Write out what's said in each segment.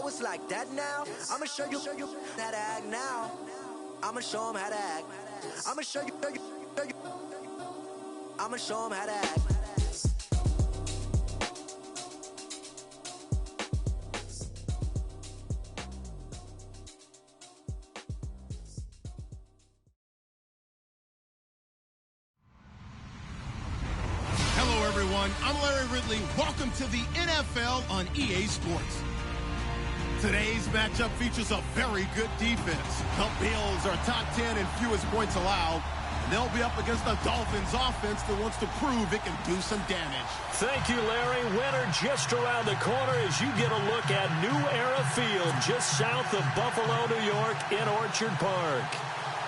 Oh, it's like that now? I'ma show you how to act now. I'ma show them how to act. I'ma show you. I'ma show them how to act. Hello, everyone. I'm Larry Ridley. Welcome to the NFL on EA Sports. Today's matchup features a very good defense. The Bills are top 10 in fewest points allowed. And they'll be up against the Dolphins offense that wants to prove it can do some damage. Thank you, Larry. Winter just around the corner as you get a look at New Era Field just south of Buffalo, New York in Orchard Park.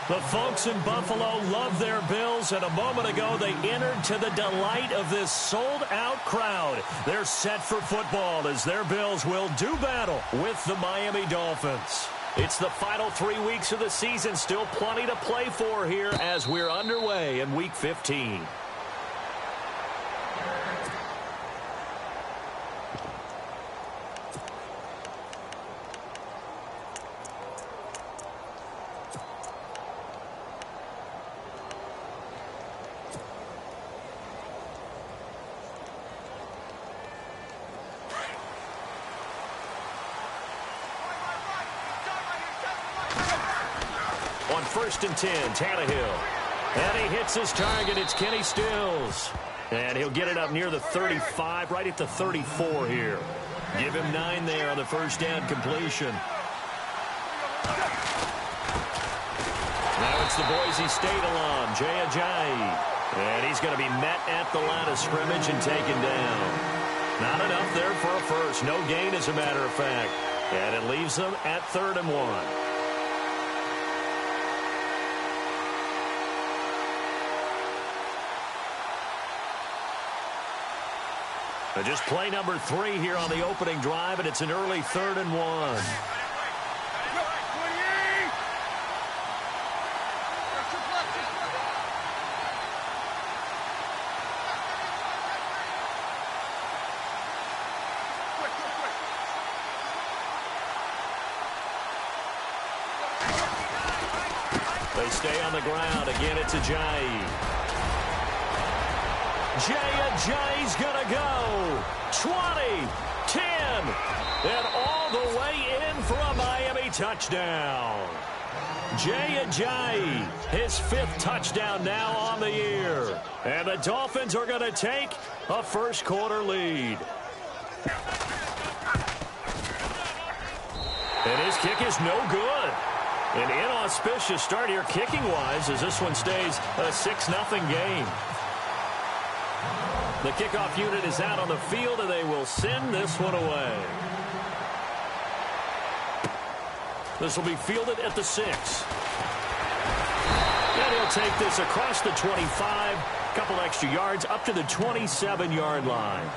The folks in Buffalo love their Bills, and a moment ago they entered to the delight of this sold-out crowd. They're set for football as their Bills will do battle with the Miami Dolphins. It's the final 3 weeks of the season, still plenty to play for here as we're underway in Week 15. On 1st and 10, Tannehill. And he hits his target. It's Kenny Stills. And he'll get it up near the 35, right at the 34 here. Give him 9 there on the first down completion. Now it's the Boise State alum, Jay Ajayi. And he's going to be met at the line of scrimmage and taken down. Not enough there for a first. No gain, as a matter of fact. And it leaves them at 3rd and 1. Just play number 3 here on the opening drive, and it's an early 3rd and 1. They stay on the ground. Again, it's Ajayi. Jay Ajayi's gonna go 20, 10, and all the way in for a Miami touchdown. Jay Ajayi, his 5th touchdown now on the year. And the Dolphins are going to take a first-quarter lead. And his kick is no good. An inauspicious start here kicking-wise as this one stays a 6-0 game. The kickoff unit is out on the field, and they will send this one away. This will be fielded at the 6. And he'll take this across the 25, a couple extra yards, up to the 27-yard line.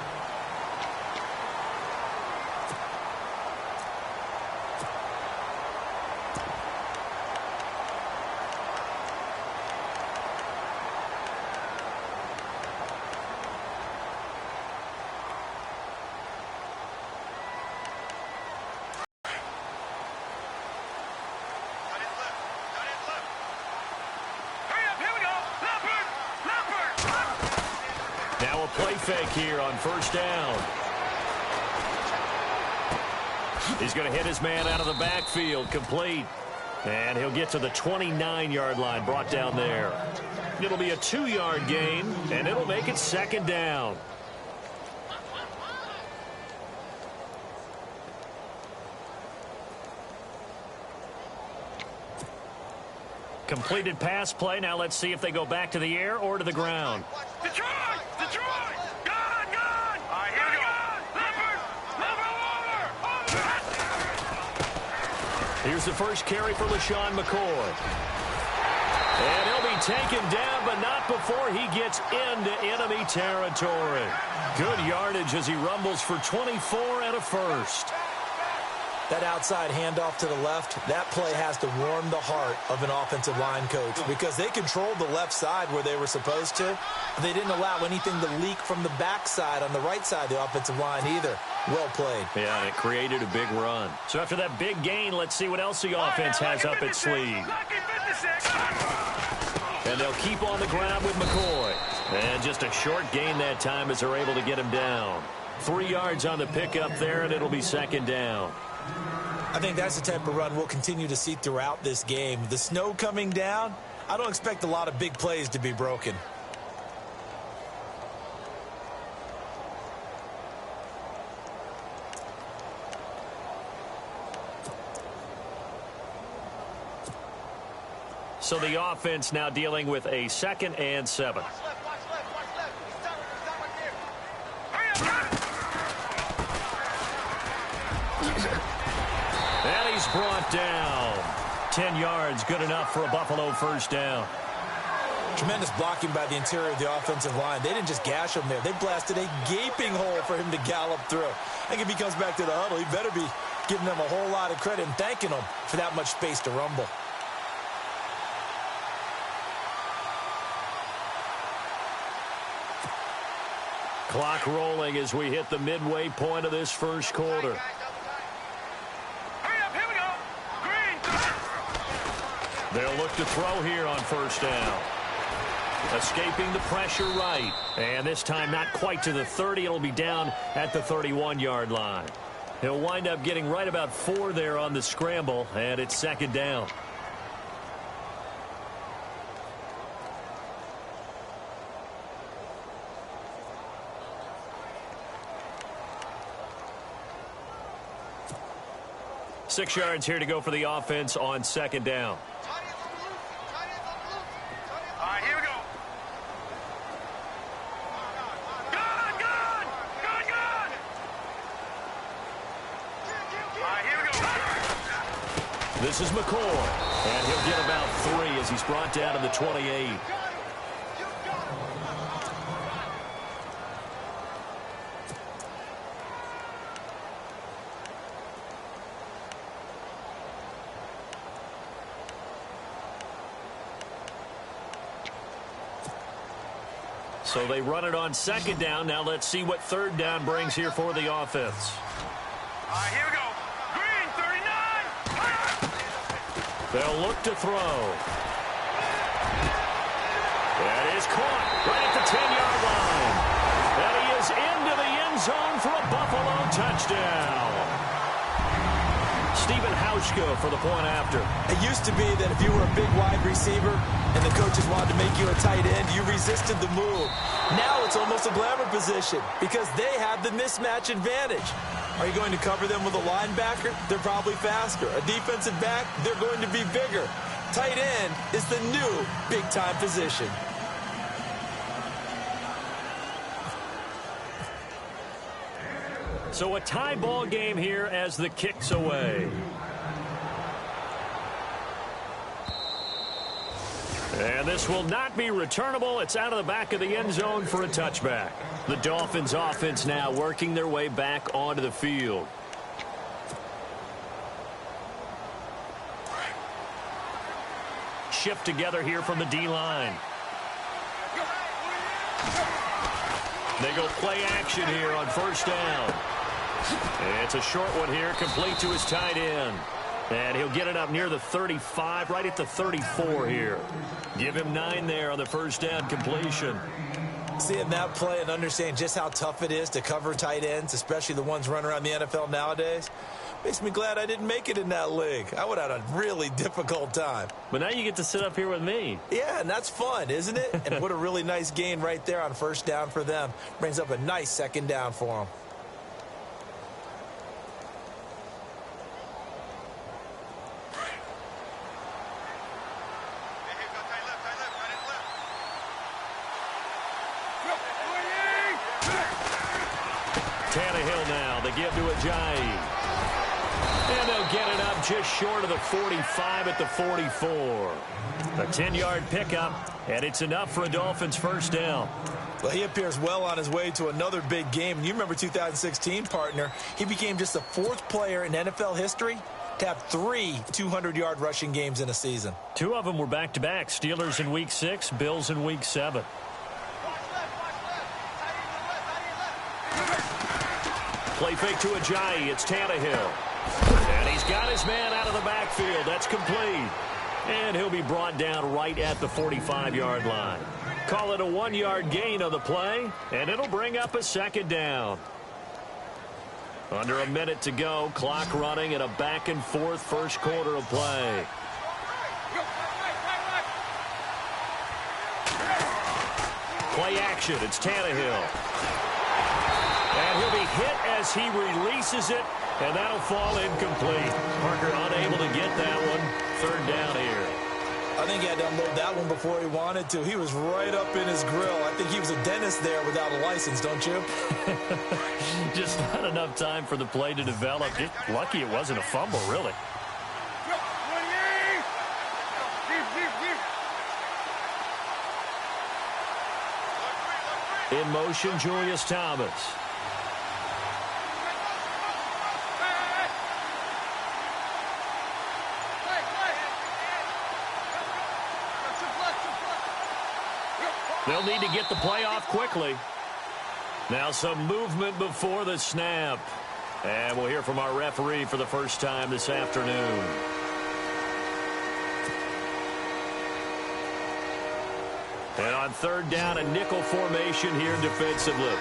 Now a play fake here on 1st down. He's going to hit his man out of the backfield, complete. And he'll get to the 29-yard line, brought down there. It'll be a 2-yard gain, and it'll make it 2nd down. Completed pass play. Now let's see if they go back to the air or to the ground. Detroit! Detroit! Gone! Gone! All right, here we go. Here's the first carry for LaShawn McCoy. And he'll be taken down, but not before he gets into enemy territory. Good yardage as he rumbles for 24 and a first. That outside handoff to the left, that play has to warm the heart of an offensive line coach because they controlled the left side where they were supposed to. They didn't allow anything to leak from the backside on the right side of the offensive line either. Well played. Yeah, and it created a big run. So after that big gain, let's see what else the offense has up its sleeve. And they'll keep on the ground with McCoy. And just a short gain that time as they're able to get him down. 3 yards on the pickup there, and it'll be second down. I think that's the type of run we'll continue to see throughout this game. The snow coming down, I don't expect a lot of big plays to be broken. So the offense now dealing with a 2nd and 7. And he's brought down. 10 yards, good enough for a Buffalo first down. Tremendous blocking by the interior of the offensive line. They didn't just gash him there. They blasted a gaping hole for him to gallop through. I think if he comes back to the huddle, he better be giving them a whole lot of credit and thanking them for that much space to rumble. Clock rolling as we hit the midway point of this first quarter. They'll look to throw here on first down. Escaping the pressure right. And this time not quite to the 30. It'll be down at the 31-yard line. He'll wind up getting right about 4 there on the scramble, and it's second down. Six yards here to go for the offense on second down. All right, here we go. Gun! All right, here we go. This is McCoy, and he'll get about 3 as he's brought down to the 28. So they run it on second down. Now let's see what third down brings here for the offense. All right, here we go. Green, 39. They'll look to throw. That is caught right at the 10-yard line. And he is into the end zone for a Buffalo touchdown. Stephen Hauschka for the point after. It used to be that if you were a big wide receiver and the coaches wanted to make you a tight end, you resisted the move. Now it's almost a glamour position because they have the mismatch advantage. Are you going to cover them with a linebacker? They're probably faster. A defensive back? They're going to be bigger. Tight end is the new big-time position. So a tie ball game here as the kick's away. And this will not be returnable. It's out of the back of the end zone for a touchback. The Dolphins offense now working their way back onto the field. Shift together here from the D-line. They go play action here on first down. It's a short one here, complete to his tight end. And he'll get it up near the 35, right at the 34 here. Give him 9 there on the first down completion. Seeing that play and understanding just how tough it is to cover tight ends, especially the ones running around the NFL nowadays, makes me glad I didn't make it in that league. I would have had a really difficult time. But now you get to sit up here with me. Yeah, and that's fun, isn't it? And what a really nice gain right there on first down for them. Brings up a nice second down for them. Tannehill now. They give to Ajayi. And they'll get it up just short of the 45 at the 44. A 10-yard pickup, and it's enough for a Dolphins first down. Well, he appears well on his way to another big game. And you remember 2016, partner. He became just the 4th player in NFL history to have 3 200-yard rushing games in a season. 2 of them were back-to-back. Steelers in Week 6, Bills in Week 7. Play fake to Ajayi. It's Tannehill. And he's got his man out of the backfield. That's complete. And he'll be brought down right at the 45-yard line. Call it a 1-yard gain on the play, and it'll bring up a second down. Under a minute to go, clock running, and a back-and-forth first quarter of play. Play action. It's Tannehill. And he'll be hit as he releases it, and that'll fall incomplete. Parker unable to get that one. 3rd down here. I think he had to unload that one before he wanted to. He was right up in his grill. I think he was a dentist there without a license, don't you? Just not enough time for the play to develop. Just lucky it wasn't a fumble, really. In motion, Julius Thomas. They'll need to get the play off quickly. Now some movement before the snap. And we'll hear from our referee for the first time this afternoon. And on 3rd down, a nickel formation here defensively.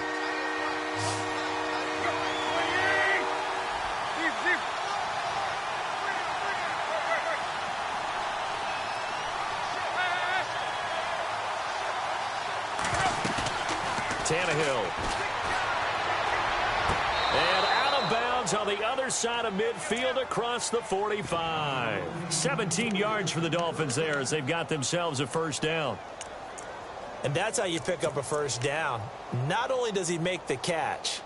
Tannehill. And out of bounds on the other side of midfield across the 45. 17 yards for the Dolphins there as they've got themselves a first down. And that's how you pick up a first down. Not only does he make the catch,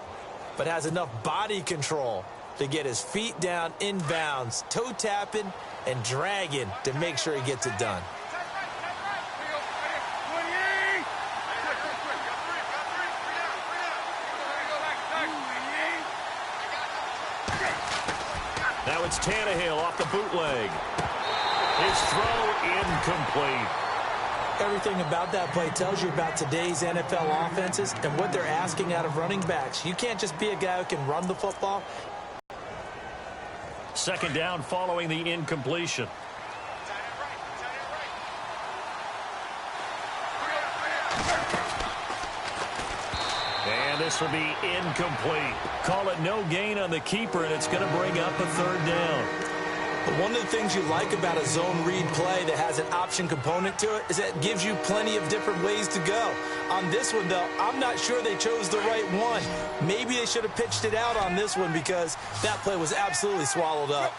but has enough body control to get his feet down inbounds, toe tapping and dragging to make sure he gets it done. Now it's Tannehill off the bootleg. His throw incomplete. Everything about that play tells you about today's NFL offenses and what they're asking out of running backs. You can't just be a guy who can run the football. Second down following the incompletion. And this will be incomplete. Call it no gain on the keeper, and it's going to bring up a 3rd down. But one of the things you like about a zone read play that has an option component to it is that it gives you plenty of different ways to go. On this one, though, I'm not sure they chose the right one. Maybe they should have pitched it out on this one because that play was absolutely swallowed up.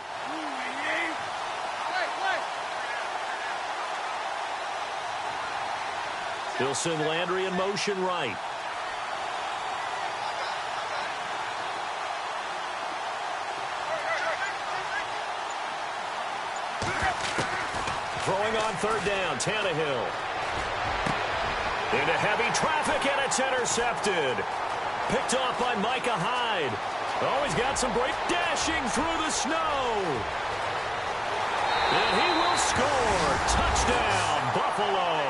They'll send Landry in motion right. Throwing on 3rd down, Tannehill. Into heavy traffic, and it's intercepted. Picked off by Micah Hyde. Oh, he's got some break. Dashing through the snow. And he will score. Touchdown, Buffalo.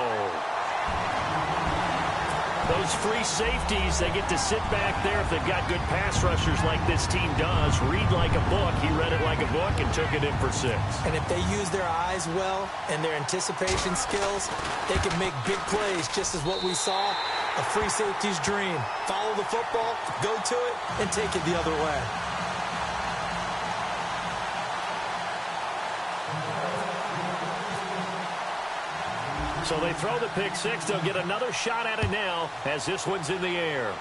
Those free safeties, they get to sit back there if they've got good pass rushers like this team does. Read like a book. He read it like a book and took it in for 6. And if they use their eyes well and their anticipation skills, they can make big plays, just as what we saw, a free safety's dream. Follow the football, go to it, and take it the other way. So they throw the pick 6. They'll get another shot at it now as this one's in the air.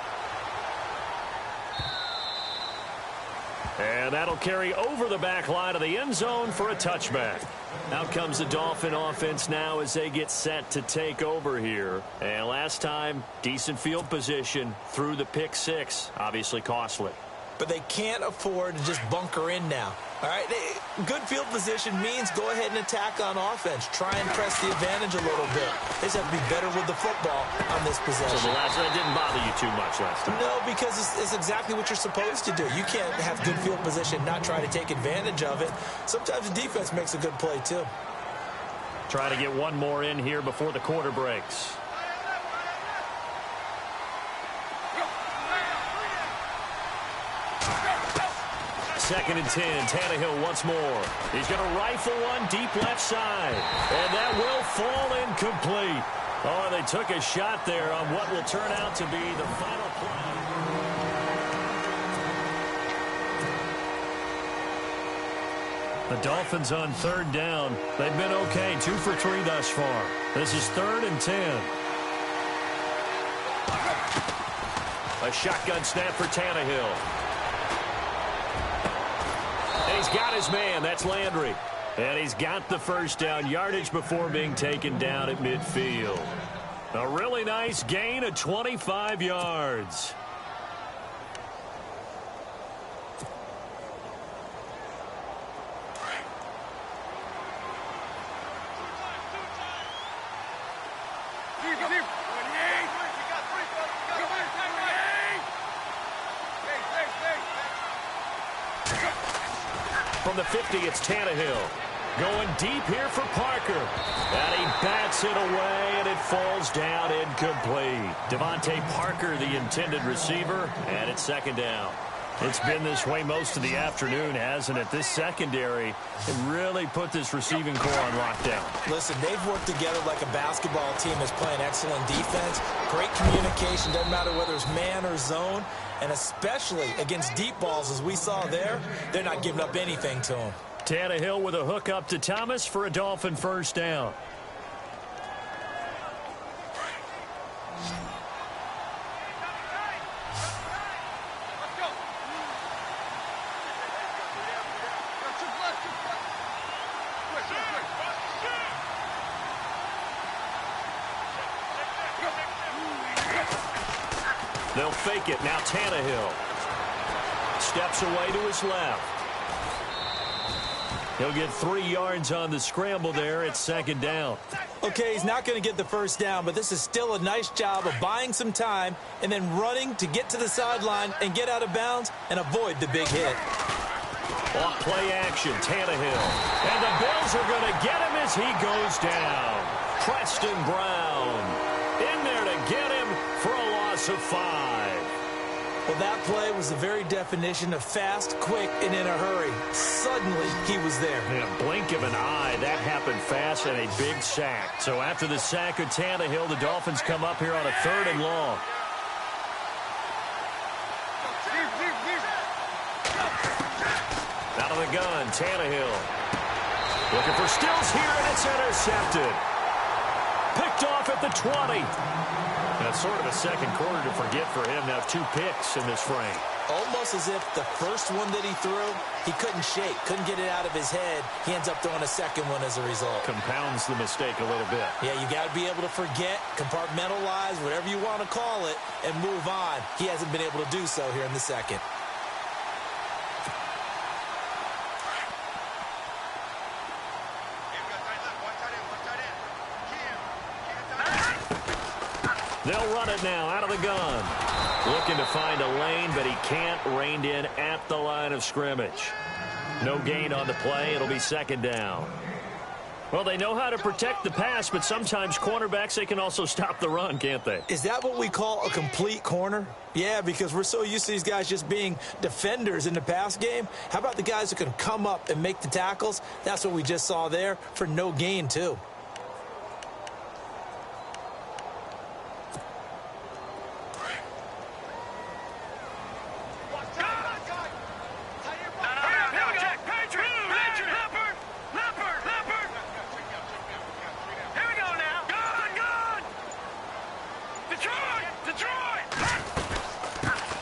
And that'll carry over the back line of the end zone for a touchback. Out comes the Dolphin offense now as they get set to take over here. And last time, decent field position through the pick 6. Obviously costly. but they can't afford to just bunker in now. All right, good field position means go ahead and attack on offense. Try and press the advantage a little bit. They just have to be better with the football on this possession. So the last one didn't bother you too much last time? No, because it's exactly what you're supposed to do. You can't have good field position, not try to take advantage of it. Sometimes the defense makes a good play, too. Try to get one more in here before the quarter breaks. Second and 10, Tannehill once more. He's going to rifle one deep left side, and that will fall incomplete. Oh, they took a shot there on what will turn out to be the final play. The Dolphins on third down. They've been okay, 2 for 3 thus far. This is 3rd and 10. A shotgun snap for Tannehill. And he's got his man. That's Landry. And he's got the first down yardage before being taken down at midfield. A really nice gain of 25 yards. From the 50, it's Tannehill. Going deep here for Parker. And he bats it away, and it falls down incomplete. Devontae Parker, the intended receiver, and it's second down. It's been this way most of the afternoon, hasn't it? This secondary really put this receiving core on lockdown. Listen, they've worked together like a basketball team that's playing excellent defense. Great communication, doesn't matter whether it's man or zone. And especially against deep balls, as we saw there, they're not giving up anything to him. Tannehill with a hook up to Thomas for a Dolphin first down. They'll fake it. Now Tannehill steps away to his left. He'll get 3 yards on the scramble there. It's second down. Okay, he's not going to get the first down, but this is still a nice job of buying some time and then running to get to the sideline and get out of bounds and avoid the big hit. Off play action, Tannehill. And the Bills are going to get him as he goes down. Preston Brown in there to get him for a loss of 5. Well, that play was the very definition of fast, quick, and in a hurry. Suddenly, he was there. In a blink of an eye, that happened fast and a big sack. So after the sack of Tannehill, the Dolphins come up here on a 3rd and long. Out of the gun, Tannehill. Looking for Stills here, and it's intercepted. Picked off at the 20. That's sort of a second quarter to forget for him. Now 2 picks in this frame. Almost as if the first one that he threw, he couldn't shake, couldn't get it out of his head. He ends up throwing a second one as a result. Compounds the mistake a little bit. Yeah, you got to be able to forget, compartmentalize, whatever you want to call it, and move on. He hasn't been able to do so here in the second. They'll run it now out of the gun. Looking to find a lane, but he can't. Reined in at the line of scrimmage. No gain on the play. It'll be second down. Well, they know how to protect the pass, but sometimes cornerbacks, they can also stop the run, can't they? Is that what we call a complete corner? Yeah, because we're so used to these guys just being defenders in the pass game. How about the guys who can come up and make the tackles? That's what we just saw there for no gain, too.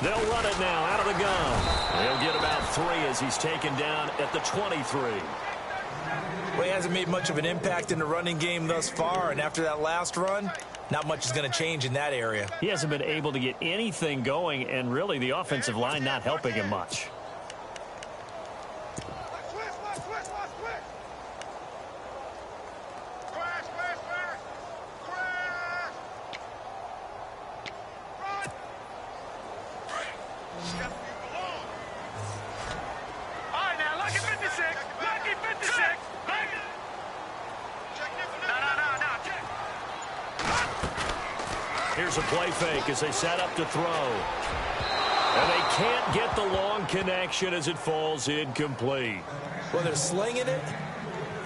They'll run it now out of the gun. They'll get about 3 as he's taken down at the 23. Well, he hasn't made much of an impact in the running game thus far, and after that last run, Not much is going to change in that area. He hasn't been able to get anything going, and really the offensive line not helping him much. Here's a play fake as they set up to throw. And they can't get the long connection as it falls incomplete. Well, they're slinging it,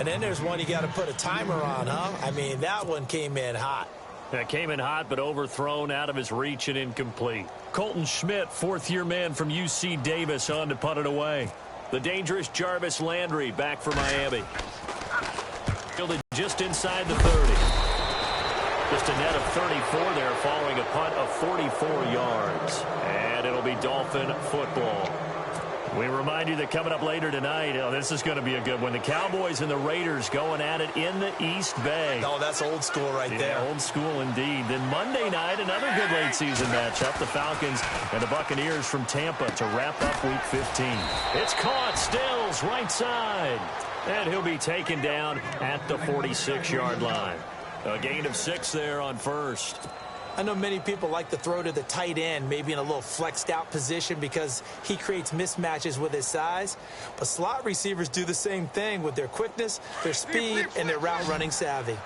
and then there's one you got to put a timer on, huh? I mean, that one came in hot. That came in hot, but overthrown out of his reach and incomplete. Colton Schmidt, fourth-year man from UC Davis, on to punt it away. The dangerous Jarvis Landry back for Miami. Fielded just inside the 30. Just a net of 34 there, following a punt of 44 yards. And it'll be Dolphin football. We remind you that coming up later tonight, this is going to be a good one. The Cowboys and the Raiders going at it in the East Bay. Oh, that's old school right there. Old school indeed. Then Monday night, another good late season matchup. The Falcons and the Buccaneers from Tampa to wrap up Week 15. It's caught. Stills right side. And he'll be taken down at the 46-yard line. A gain of 6 there on first. I know many people like to throw to the tight end, maybe in a little flexed out position because he creates mismatches with his size. But slot receivers do the same thing with their quickness, their speed, and their route running savvy.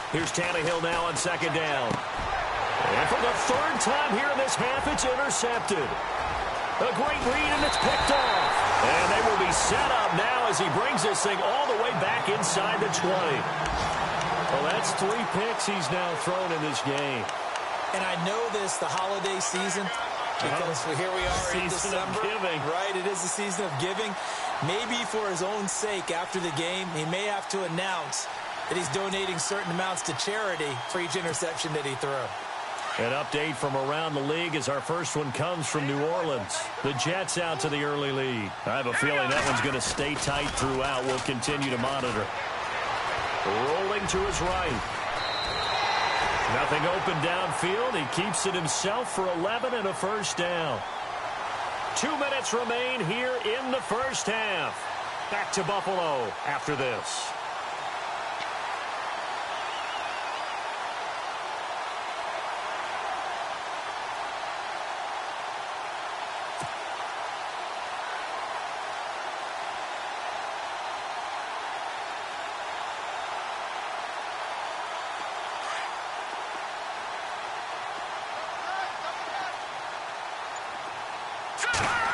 Here's Tannehill now on second down. And for the third time here in this half, it's intercepted. A great read, and it's picked off. And they will be set up now as he brings this thing all the way back inside the 20. Well, that's 3 picks he's now thrown in this game. And I know this, the holiday season, because here we are in December. Of giving. Right, it is the season of giving. Maybe for his own sake after the game, he may have to announce that he's donating certain amounts to charity for each interception that he threw. An update from around the league as our first one comes from New Orleans. The Jets out to the early lead. I have a feeling that one's going to stay tight throughout. We'll continue to monitor. Rolling to his right. Nothing open downfield. He keeps it himself for 11 and a first down. 2 minutes remain here in the first half. Back to Buffalo after this.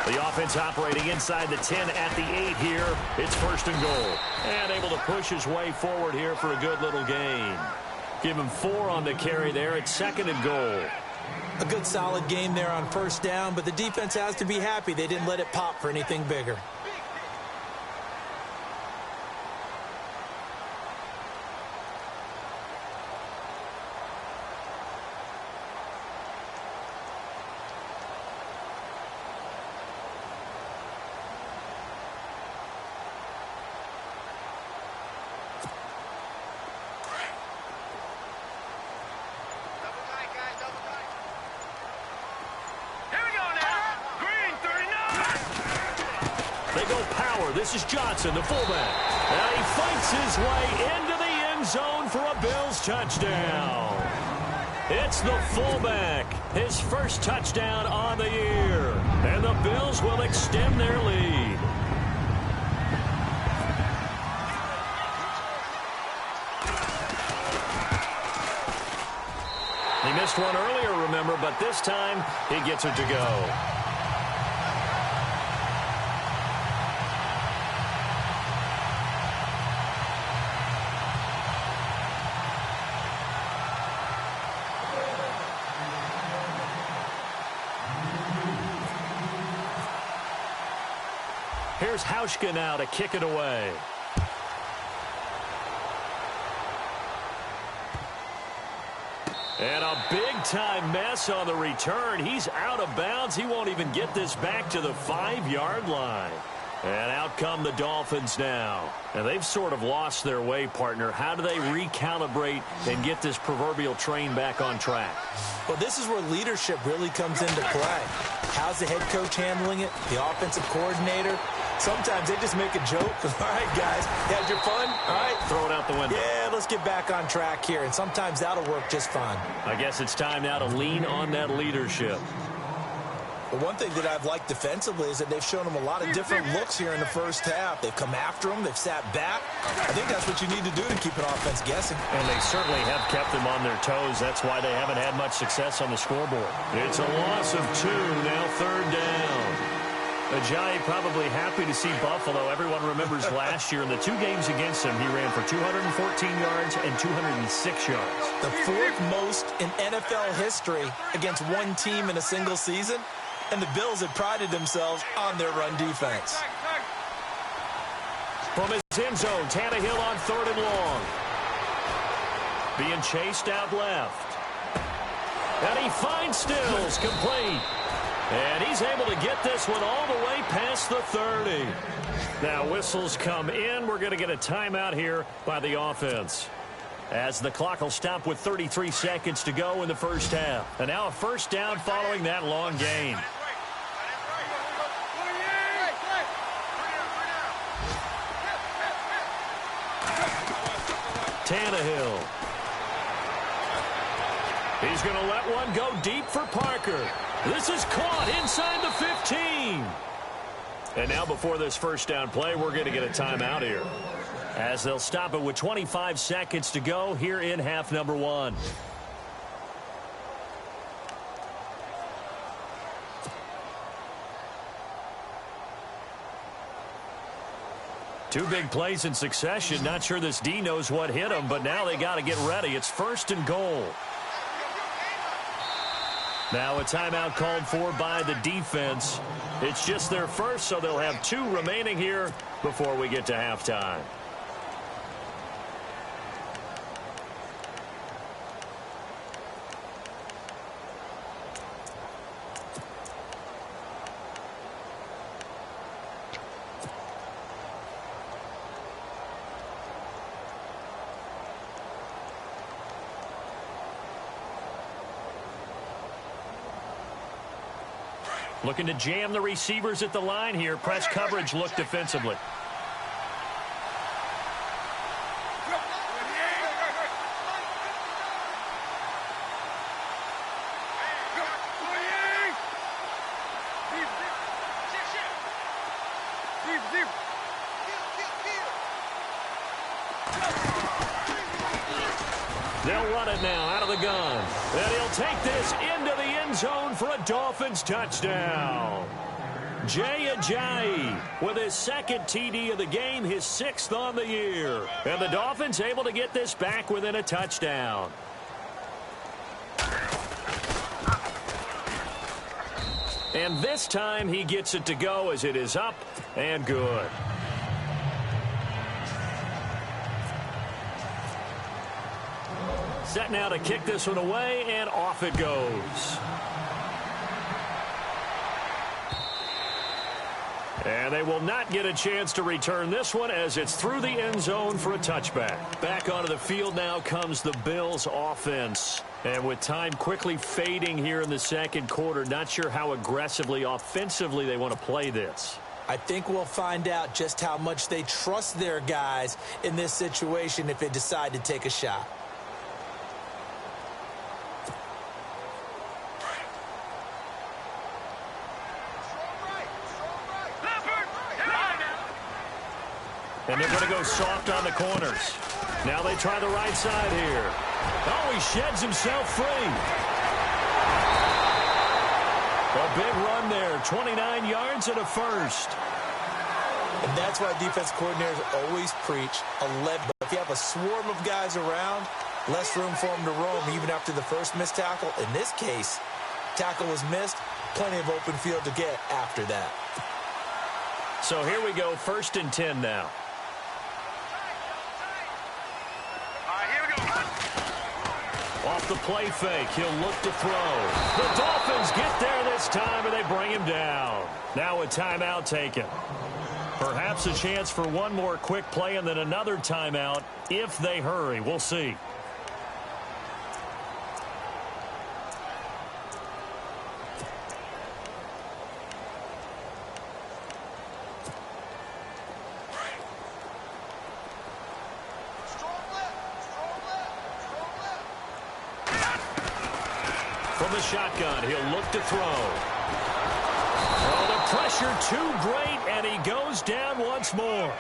The offense operating inside the 10 at the 8 here. It's first and goal. And able to push his way forward here for a good little gain. Give him 4 on the carry there. It's second and goal. A good solid game there on first down, but the defense has to be happy they didn't let it pop for anything bigger. This is Johnson, the fullback. And he fights his way into the end zone for a Bills touchdown. It's the fullback, his first touchdown on the year. And the Bills will extend their lead. He missed one earlier, remember, but this time he gets it to go. Here's Hauschka now to kick it away. And a big-time mess on the return. He's out of bounds. He won't even get this back to the 5-yard line. And out come the Dolphins now. And they've sort of lost their way, partner. How do they recalibrate and get this proverbial train back on track? Well, this is where leadership really comes into play. How's the head coach handling it? The offensive coordinator? Sometimes they just make a joke. All right, guys, you had your fun? All right. Throw it out the window. Yeah, let's get back on track here. And sometimes that'll work just fine. I guess it's time now to lean on that leadership. But one thing that I've liked defensively is that they've shown them a lot of different looks here in the first half. They've come after them. They've sat back. I think that's what you need to do to keep an offense guessing. And they certainly have kept them on their toes. That's why they haven't had much success on the scoreboard. It's a loss of 2, now 3rd down. Ajayi probably happy to see Buffalo. Everyone remembers last year in the 2 games against him, he ran for 214 yards and 206 yards. The 4th most in NFL history against one team in a single season. And the Bills have prided themselves on their run defense. From his end zone, Tannehill on 3rd and long. Being chased out left. And he finds Stills, complete. And he's able to get this one all the way past the 30. Now whistles come in. We're going to get a timeout here by the offense, as the clock will stop with 33 seconds to go in the first half. And now a first down following that long gain. Tannehill. He's going to let one go deep for Parker. This is caught inside the 15. And now before this first down play, we're going to get a timeout here, as they'll stop it with 25 seconds to go here in half number 1. Two big plays in succession. Not sure this D knows what hit him, but now they got to get ready. It's 1st and goal. Now a timeout called for by the defense. It's just their first, so they'll have 2 remaining here before we get to halftime. Looking to jam the receivers at the line here. Press coverage look defensively. They'll run it now out of the gun. And he'll take this into the end zone for a Dolphins touchdown. Jay Ajayi with his 2nd TD of the game, his 6th on the year. And the Dolphins able to get this back within a touchdown. And this time he gets it to go as it is up and good. Set now to kick this one away, and off it goes. And they will not get a chance to return this one, as it's through the end zone for a touchback. Back onto the field now comes the Bills offense. And with time quickly fading here in the 2nd quarter, not sure how aggressively, offensively they want to play this. I think we'll find out just how much they trust their guys in this situation if they decide to take a shot. And they're going to go soft on the corners. Now they try the right side here. Oh, he sheds himself free. A big run there, 29 yards and a first. And that's why defense coordinators always preach a lead. But if you have a swarm of guys around, less room for them to roam even after the first missed tackle. In this case, tackle was missed, plenty of open field to get after that. So here we go, 1st and 10 now. Off the play fake, he'll look to throw. The Dolphins get there this time, and they bring him down. Now a timeout taken. Perhaps a chance for one more quick play and then another timeout if they hurry. We'll see. From the shotgun, he'll look to throw. Oh, the pressure too great, and he goes down once more.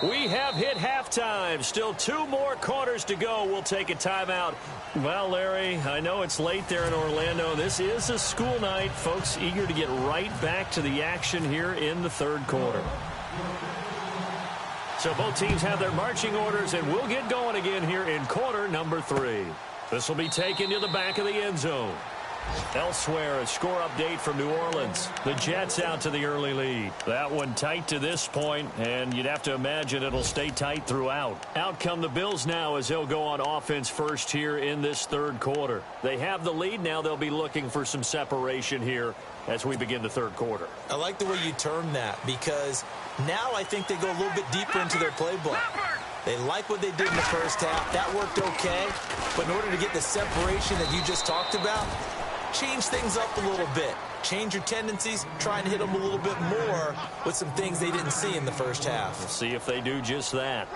We have hit halftime. Still 2 more quarters to go. We'll take a timeout. Well, Larry, I know it's late there in Orlando. This is a school night. Folks eager to get right back to the action here in the third quarter. So both teams have their marching orders, and we'll get going again here in quarter number 3. This will be taken to the back of the end zone. Elsewhere, a score update from New Orleans. The Jets out to the early lead. That one tight to this point, and you'd have to imagine it'll stay tight throughout. Out come the Bills now as they'll go on offense first here in this third quarter. They have the lead now. They'll be looking for some separation here as we begin the third quarter. I like the way you term that, because now I think they go a little bit deeper into their playbook. They like what they did in the first half. That worked okay. But in order to get the separation that you just talked about, change things up a little bit. Change your tendencies. Try and hit them a little bit more with some things they didn't see in the first half. We'll see if they do just that.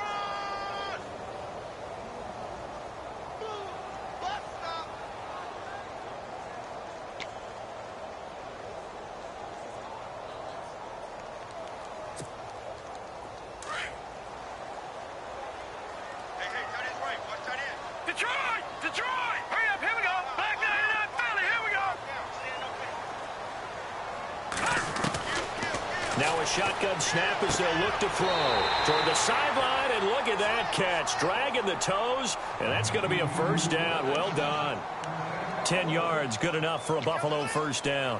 Now a shotgun snap as they'll look to throw toward the sideline, and look at that catch. Dragging the toes, and that's going to be a first down. Well done. 10 yards, good enough for a Buffalo first down.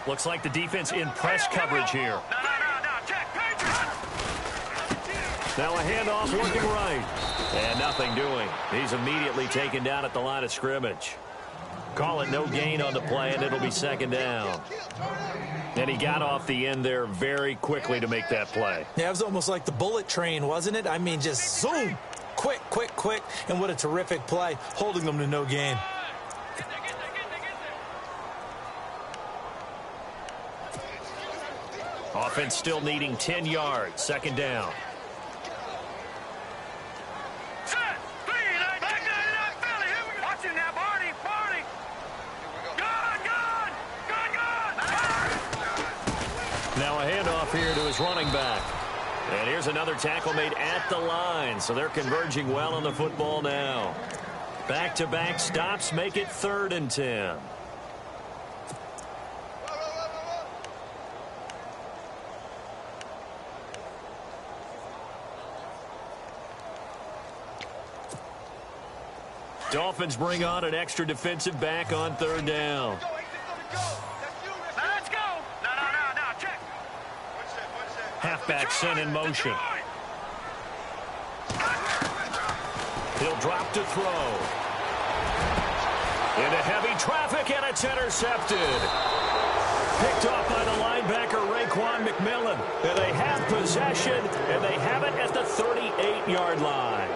Looks like the defense in press coverage here. Now a handoff working right. And nothing doing. He's immediately taken down at the line of scrimmage. Call it no gain on the play, and it'll be second down. And he got off the end there very quickly to make that play. Yeah, it was almost like the bullet train, wasn't it? I mean, just zoom. Quick, quick, quick. And what a terrific play, holding them to no gain. Offense still needing 10 yards. Second down. Now a handoff here to his running back. And here's another tackle made at the line. So they're converging well on the football now. Back-to-back stops make it 3rd and 10. Dolphins bring on an extra defensive back on 3rd down. Let's go. No, check. Halfback sent in motion. He'll drop to throw. Into heavy traffic, and it's intercepted. Picked off by the linebacker, Raekwon McMillan. And they have possession, and they have it at the 38-yard line.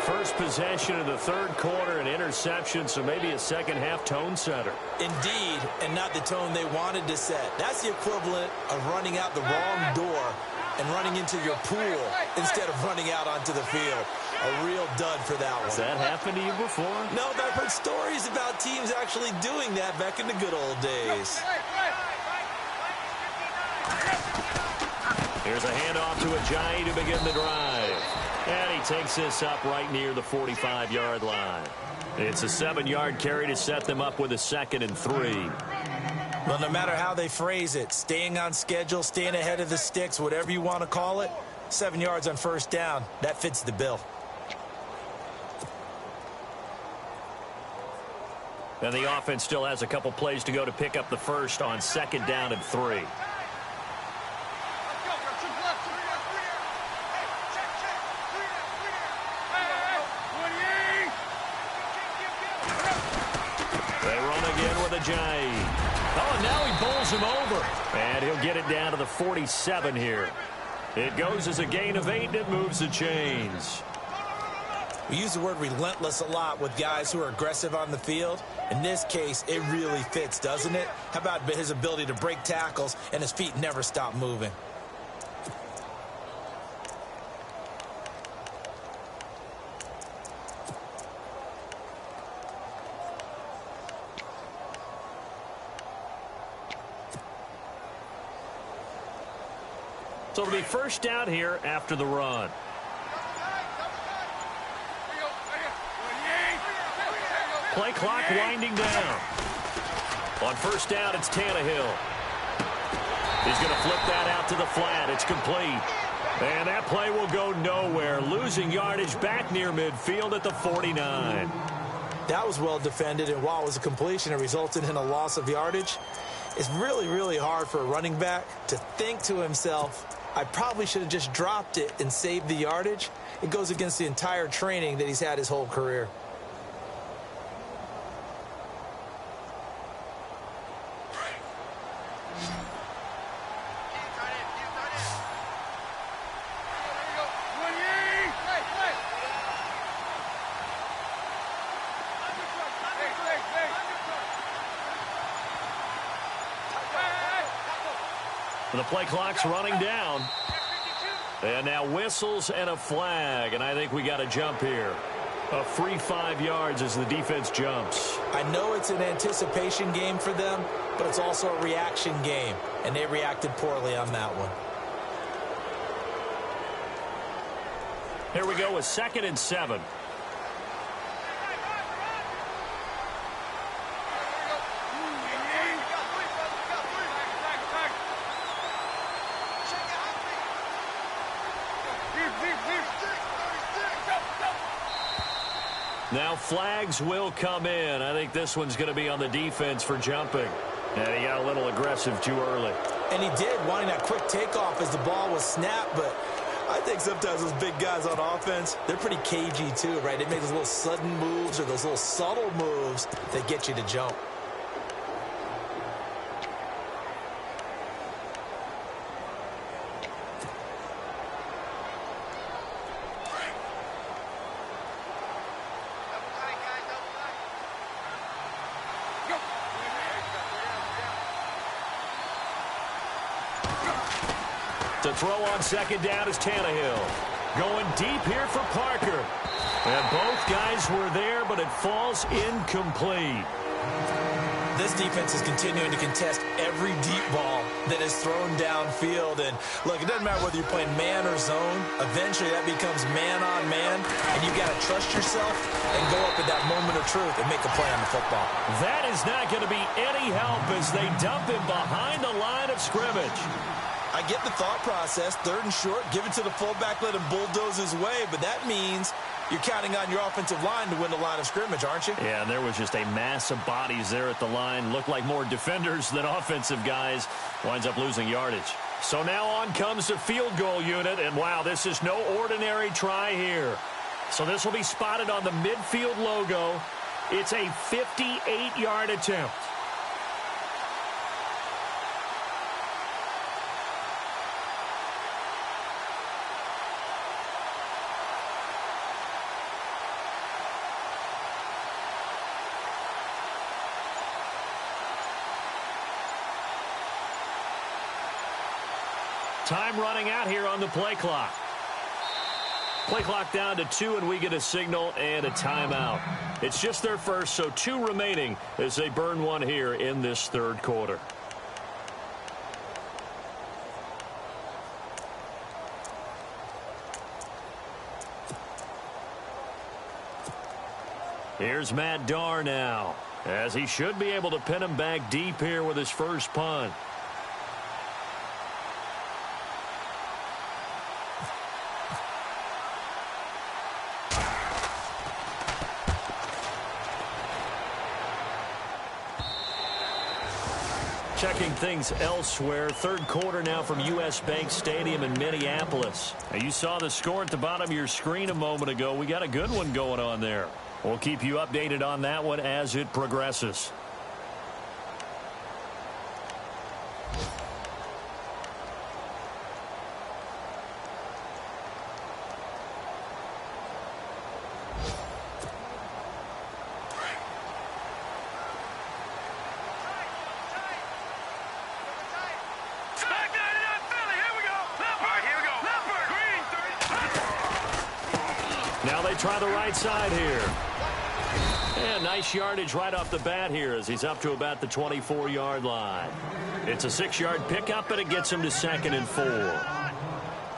First possession of the third quarter, an interception, so maybe a second-half tone setter. Indeed, and not the tone they wanted to set. That's the equivalent of running out the wrong door and running into your pool instead of running out onto the field. A real dud for that one. Has that happened to you before? No, but I've heard stories about teams actually doing that back in the good old days. Here's a handoff to Ajayi to begin the drive. And he takes this up right near the 45-yard line. It's a 7-yard carry to set them up with a 2nd and 3. Well, no matter how they phrase it, staying on schedule, staying ahead of the sticks, whatever you want to call it, 7 yards on first down, that fits the bill. And the offense still has a couple plays to go to pick up the first on 2nd down and 3. They run again with a J. Oh, and now he bowls him over. And he'll get it down to the 47 here. It goes as a gain of 8, and it moves the chains. We use the word relentless a lot with guys who are aggressive on the field. In this case, it really fits, doesn't it? How about his ability to break tackles and his feet never stop moving? So it'll be first down here after the run. Play clock winding down. On first down, it's Tannehill. He's going to flip that out to the flat. It's complete. And that play will go nowhere. Losing yardage back near midfield at the 49. That was well defended, and while it was a completion, it resulted in a loss of yardage. It's really, really hard for a running back to think to himself, I probably should have just dropped it and saved the yardage. It goes against the entire training that he's had his whole career. The play clock's running down. And now whistles and a flag. And I think we got a jump here. A free 5 yards as the defense jumps. I know it's an anticipation game for them, but it's also a reaction game. And they reacted poorly on that one. Here we go with 2nd and 7. Now flags will come in. I think this one's going to be on the defense for jumping. And he got a little aggressive too early. And he did, wanting that quick takeoff as the ball was snapped. But I think sometimes those big guys on offense, they're pretty cagey too, right? They make those little sudden moves or those little subtle moves that get you to jump. To throw on 2nd down is Tannehill. Going deep here for Parker. And both guys were there, but it falls incomplete. This defense is continuing to contest every deep ball that is thrown downfield. And, look, it doesn't matter whether you're playing man or zone. Eventually, that becomes man on man. And you've got to trust yourself and go up at that moment of truth and make a play on the football. That is not going to be any help as they dump him behind the line of scrimmage. I get the thought process. 3rd and short, give it to the fullback, let him bulldoze his way. But that means you're counting on your offensive line to win the line of scrimmage, aren't you? Yeah, and there was just a mass of bodies there at the line. Looked like more defenders than offensive guys. Winds up losing yardage. So now on comes the field goal unit. And, wow, this is no ordinary try here. So this will be spotted on the midfield logo. It's a 58-yard attempt. Time running out here on the play clock. Play clock down to 2, and we get a signal and a timeout. It's just their first, so 2 remaining as they burn one here in this 3rd quarter. Here's Matt Darr now. as he should be able to pin him back deep here with his first punt. Checking things elsewhere. Third quarter now from U.S. Bank Stadium in Minneapolis. Now, you saw the score at the bottom of your screen a moment ago. We got a good one going on there. We'll keep you updated on that one as it progresses. Now they try the right side here. And nice yardage right off the bat here as he's up to about the 24-yard line. It's a 6-yard pickup, and it gets him to 2nd and 4.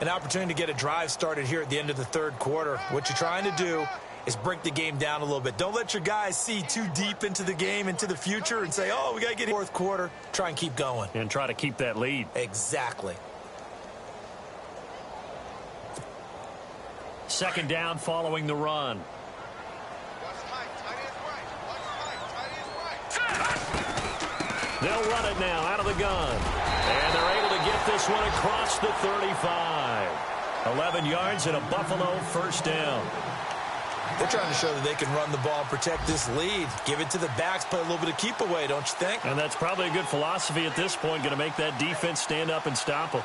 An opportunity to get a drive started here at the end of the third quarter. What you're trying to do is break the game down a little bit. Don't let your guys see too deep into the game, into the future, and say, oh, we got to get fourth quarter. Try and keep going. And try to keep that lead. Exactly. Second down following the run. They'll run it now out of the gun. And they're able to get this one across the 35. 11 yards and a Buffalo first down. They're trying to show that they can run the ball, protect this lead. Give it to the backs, play a little bit of keep away, don't you think? And that's probably a good philosophy at this point, going to make that defense stand up and stop them.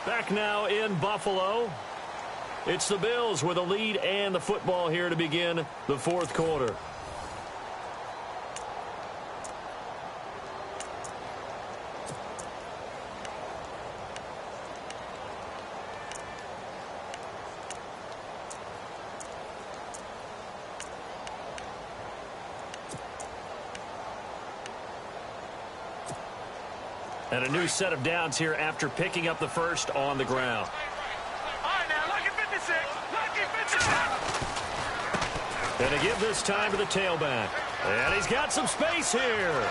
Back now in Buffalo. It's the Bills with a lead and the football here to begin the fourth quarter. And a new set of downs here after picking up the first on the ground. All right, now, lucky 56. Lucky 56. And to give this time to the tailback. And he's got some space here.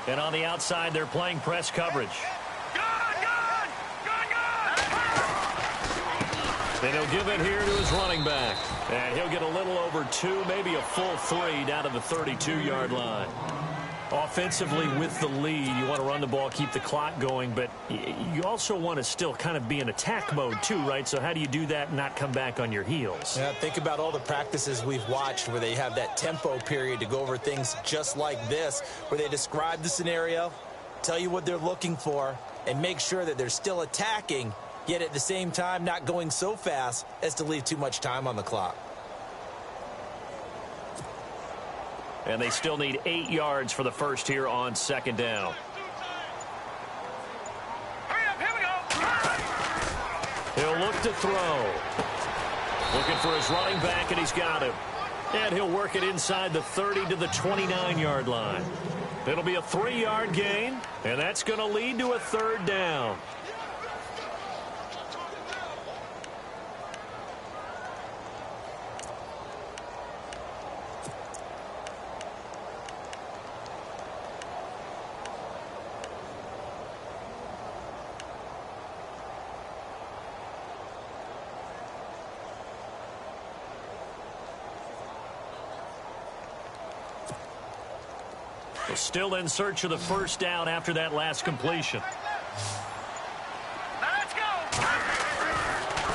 And on the outside, they're playing press coverage. And he'll give it here to his running back. And he'll get a little over 2, maybe a full 3 down to the 32-yard line. Offensively with the lead, you want to run the ball, keep the clock going, but you also want to still kind of be in attack mode too, right? So how do you do that and not come back on your heels? Yeah, think about all the practices we've watched where they have that tempo period to go over things just like this, where they describe the scenario, tell you what they're looking for, and make sure that they're still attacking, yet at the same time not going so fast as to leave too much time on the clock. And they still need 8 yards for the first here on second down. Hurry up, here we go. He'll look to throw. Looking for his running back, and he's got him. And he'll work it inside the 30 to the 29-yard line. It'll be a 3-yard gain, and that's going to lead to a third down. Still in search of the first down after that last completion. Now let's go.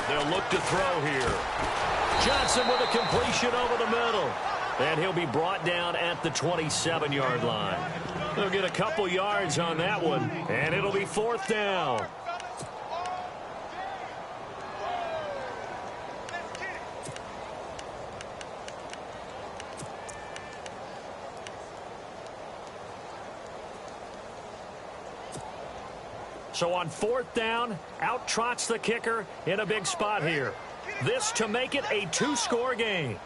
They'll look to throw here. Johnson with a completion over the middle. And he'll be brought down at the 27-yard line. They'll get a couple yards on that one, and it'll be 4th down. So on 4th down, out trots the kicker in a big spot here. This to make it a 2-score game.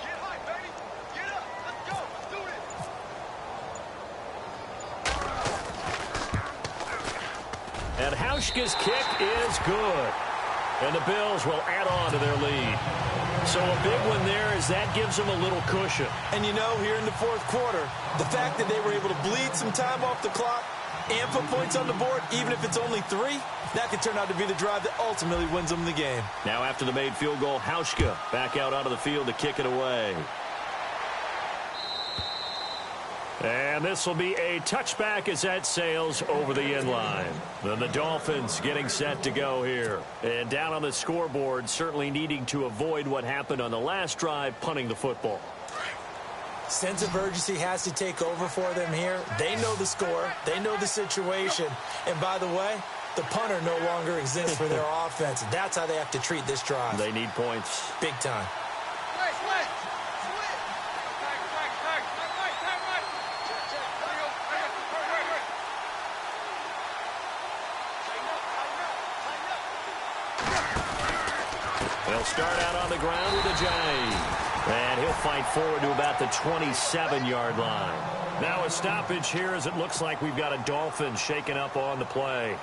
Get high, baby. Get up. Let's go. Do it. And Hauschka's kick is good. And the Bills will add on to their lead. So a big one there as that gives them a little cushion. And you know, here in the 4th quarter, the fact that they were able to bleed some time off the clock and put points on the board, even if it's only 3, that could turn out to be the drive that ultimately wins them the game. Now after the made field goal, Hauschka back out onto the field to kick it away. And this will be a touchback as that sails over the end line. Then the Dolphins getting set to go here. And down on the scoreboard, certainly needing to avoid what happened on the last drive, punting the football. Sense of urgency has to take over for them here. They know the score. They know the situation. And by the way, the punter no longer exists for their offense. That's how they have to treat this drive. They need points. Big time. They'll start out on the ground with a J. And he'll fight forward to about the 27-yard line. Now a stoppage here as it looks like we've got a Dolphin shaken up on the play.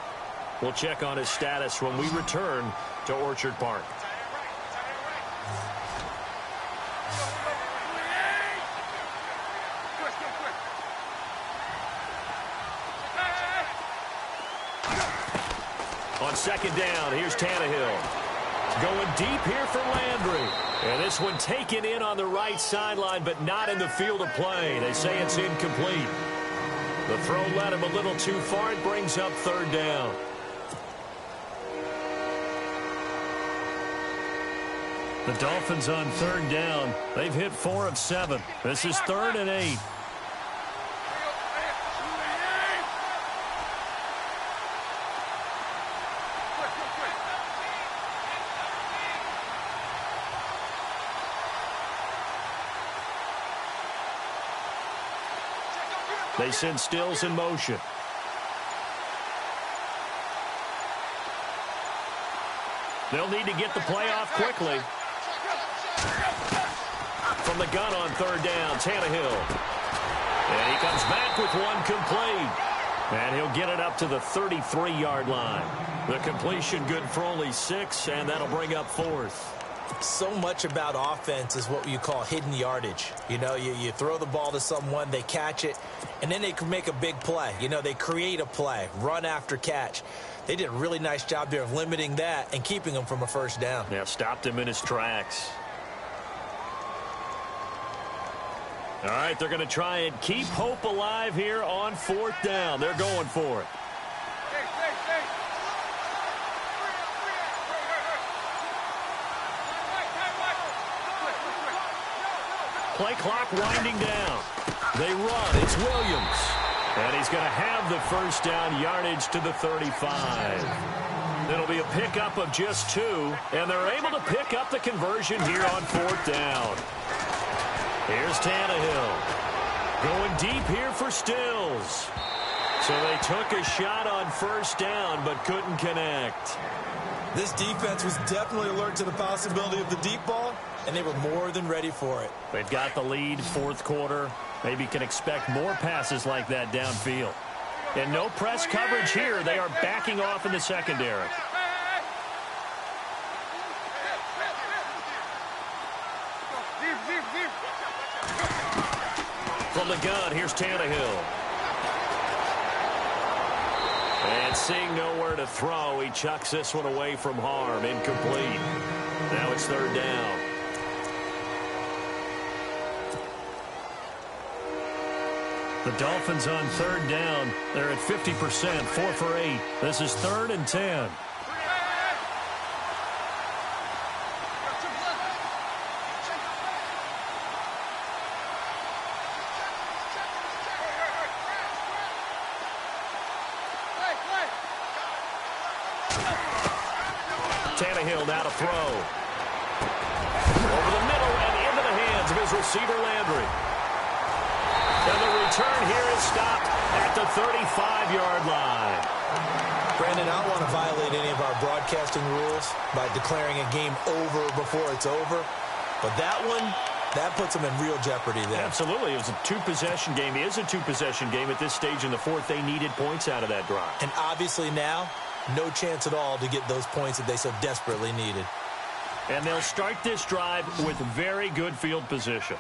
We'll check on his status when we return to Orchard Park. On 2nd down, here's Tannehill. Going deep here for Landry. And this one taken in on the right sideline, but not in the field of play. They say it's incomplete. The throw led him a little too far. It brings up 3rd down. The Dolphins on 3rd down. They've hit 4 of 7. This is 3rd and 8. They send Stills in motion. They'll need to get the play off quickly. From the gun on 3rd down, Tannehill. And he comes back with one complete. And he'll get it up to the 33-yard line. The completion good for only 6, and that'll bring up 4th. So much about offense is what you call hidden yardage. You know, you throw the ball to someone, they catch it, and then they can make a big play. You know, they create a play, run after catch. They did a really nice job there of limiting that and keeping him from a 1st down. Yeah, stopped him in his tracks. All right, they're going to try and keep hope alive here on 4th down. They're going for it. Play clock winding down. They run. It's Williams. And he's going to have the 1st down, yardage to the 35. It'll be a pickup of just 2, and they're able to pick up the conversion here on 4th down. Here's Tannehill. Going deep here for Stills. So they took a shot on 1st down, but couldn't connect. This defense was definitely alert to the possibility of the deep ball, and they were more than ready for it. They've got the lead, 4th quarter. Maybe can expect more passes like that downfield. And no press coverage here. They are backing off in the secondary. From the gun, here's Tannehill. And seeing nowhere to throw, he chucks this one away from harm. Incomplete. Now it's 3rd down. The Dolphins on 3rd down. They're at 50%, 4 for 8. This is 3rd and 10. Tannehill now to throw. Over the middle and into the hands of his receiver, Landry. And the return here is stopped at the 35-yard line. Brandon, I don't want to violate any of our broadcasting rules by declaring a game over before it's over. But that one, that puts them in real jeopardy there. Absolutely. It was a two-possession game. It is a two-possession game at this stage in the fourth. They needed points out of that drive. And obviously now, no chance at all to get those points that they so desperately needed. And they'll start this drive with very good field position.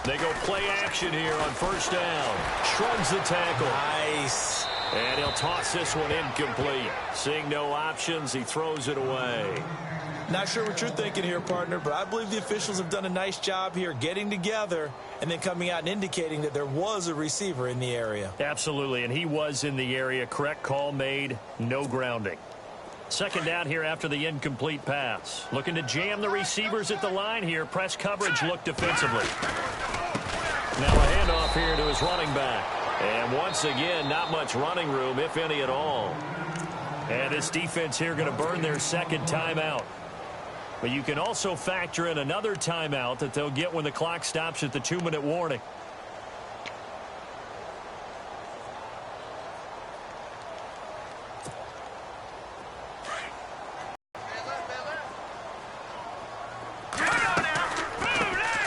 They go play action here on first down. Shrugs the tackle. Nice. And he'll toss this one incomplete. Seeing no options, he throws it away. Not sure what you're thinking here, partner, but I believe the officials have done a nice job here getting together and then coming out and indicating that there was a receiver in the area. Absolutely, and he was in the area. Correct call made. No grounding. Second down here after the incomplete pass. Looking to jam the receivers at the line here. Press coverage look defensively. Now a handoff here to his running back. And once again, not much running room, if any at all. And this defense here going to burn their second timeout. But you can also factor in another timeout that they'll get when the clock stops at the 2-minute warning.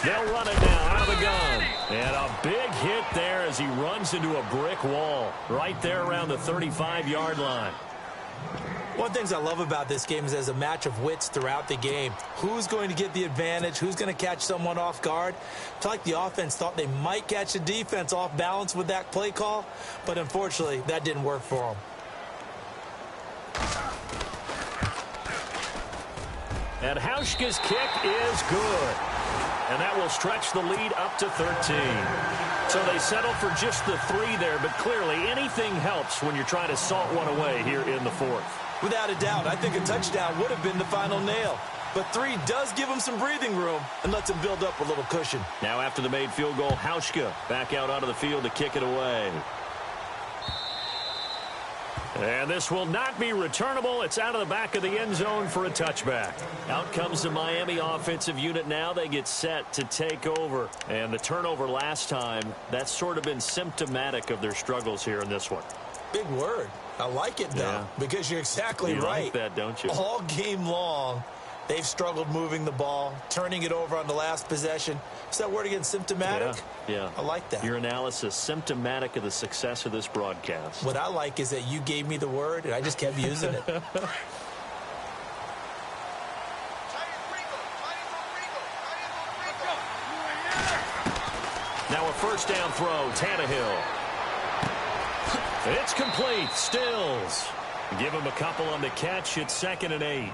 They'll run it now out of the gun. And a big hit there as he runs into a brick wall right there around the 35-yard line. One of the things I love about this game is there's a match of wits throughout the game. Who's going to get the advantage? Who's going to catch someone off guard? I feel like the offense thought they might catch the defense off balance with that play call, but unfortunately, that didn't work for them. And Hauschka's kick is good. And that will stretch the lead up to 13. So they settle for just the 3 there, but clearly anything helps when you're trying to salt one away here in the fourth. Without a doubt, I think a touchdown would have been the final nail. But 3 does give them some breathing room and lets them build up a little cushion. Now after the made field goal, Hauschka back out onto the field to kick it away. And this will not be returnable. It's out of the back of the end zone for a touchback. Out comes the Miami offensive unit now. They get set to take over. And the turnover last time, that's sort of been symptomatic of their struggles here in this one. Big word. I like it, though, because you're exactly right. You like that, don't you? All game long, they've struggled moving the ball, turning it over on the last possession. Is that word again, symptomatic? Yeah. I like that. Your analysis, symptomatic of the success of this broadcast. What I like is that you gave me the word, and I just kept using it. Now a first down throw, Tannehill. It's complete, Stills. Give him a couple on the catch. It's 2nd and 8.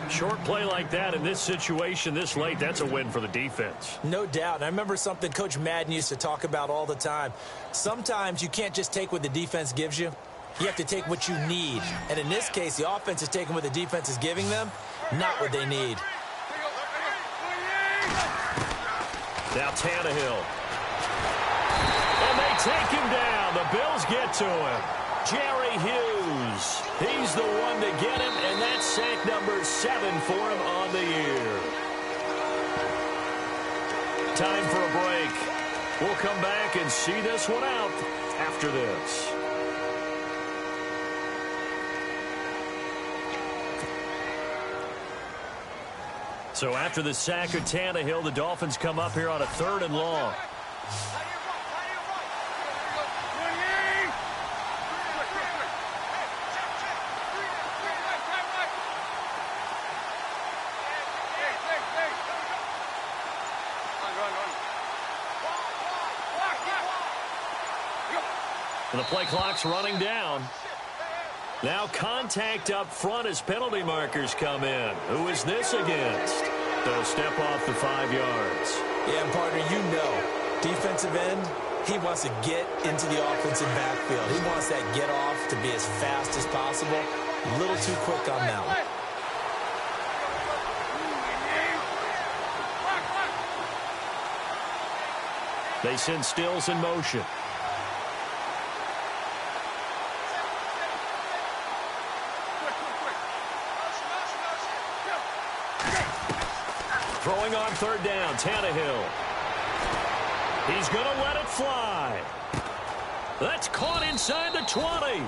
Short play like that in this situation this late, that's a win for the defense. No doubt. I remember something Coach Madden used to talk about all the time. Sometimes you can't just take what the defense gives you. You have to take what you need. And in this case, the offense is taking what the defense is giving them, not what they need. Now Tannehill. And they take him down. The Bills get to him. Jerry Hughes. He's the one to get him, and that's sack number 7 for him on the year. Time for a break. We'll come back and see this one out after this. So after the sack of Tannehill, the Dolphins come up here on a 3rd and long. And the play clock's running down. Now contact up front as penalty markers come in. Who is this against? They'll step off the 5 yards. Yeah, partner, you know, defensive end, he wants to get into the offensive backfield. He wants that get off to be as fast as possible. A little too quick on that one. They send Stills in motion. Throwing on third down, Tannehill. He's going to let it fly. That's caught inside the 20.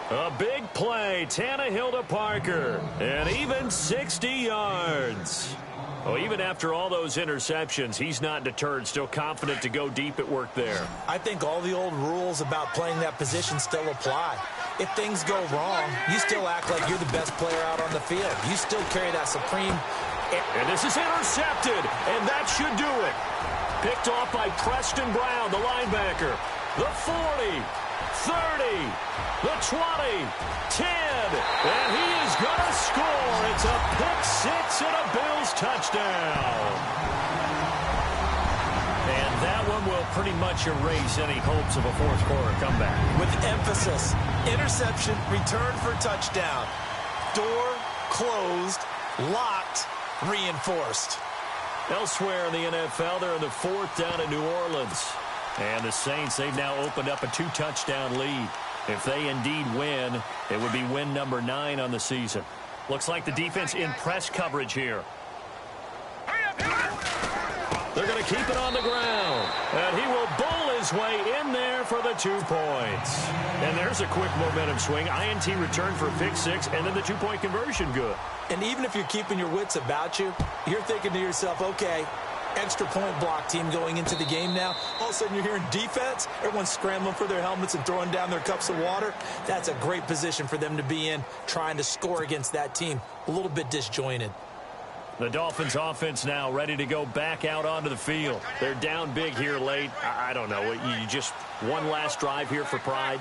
A big play, Tannehill to Parker, and even 60 yards. Oh, even after all those interceptions, he's not deterred, still confident to go deep at work there. I think all the old rules about playing that position still apply. If things go wrong, you still act like you're the best player out on the field. You still carry that supreme... And this is intercepted, and that should do it. Picked off by Preston Brown, the linebacker. The 40, 30, the 20, 10, and he is going to score. It's a pick six and a Bills touchdown. And that one will pretty much erase any hopes of a fourth quarter comeback. With emphasis, interception, return for touchdown. Door closed, locked, reinforced. Elsewhere in the NFL, they're in the fourth down in New Orleans. And the Saints, they've now opened up a 2-touchdown lead. If they indeed win, it would be win number 9 on the season. Looks like the defense in press coverage here. They're going to keep it on the ground. And he will bowl his way in there for the 2 points. And there's a quick momentum swing. INT return for a pick six, and then the 2-point conversion good. And even if you're keeping your wits about you, you're thinking to yourself, okay, extra point block team going into the game now. All of a sudden you're hearing defense. Everyone's scrambling for their helmets and throwing down their cups of water. That's a great position for them to be in, trying to score against that team. A little bit disjointed. The Dolphins offense now ready to go back out onto the field. They're down big here late. I don't know. You just one last drive here for pride?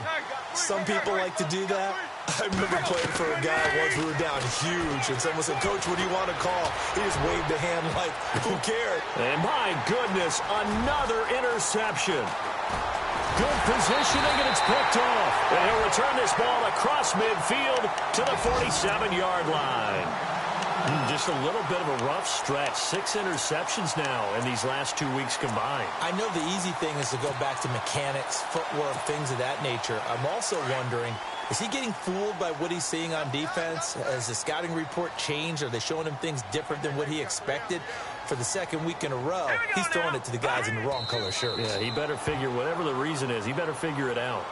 Some people like to do that. I remember playing for a guy once we were down huge, and someone said, "Coach, what do you want to call?" He just waved a hand like, who cared? And my goodness, another interception. Good positioning, and it's picked off. And he'll return this ball across midfield to the 47-yard line. Just a little bit of a rough stretch. 6 interceptions now in these last 2 weeks combined. I know the easy thing is to go back to mechanics, footwork, things of that nature. I'm also wondering, is he getting fooled by what he's seeing on defense? Has the scouting report changed? Are they showing him things different than what he expected? For the second week in a row, he's throwing it to the guys in the wrong color shirts. Yeah, he better figure, whatever the reason is, he better figure it out.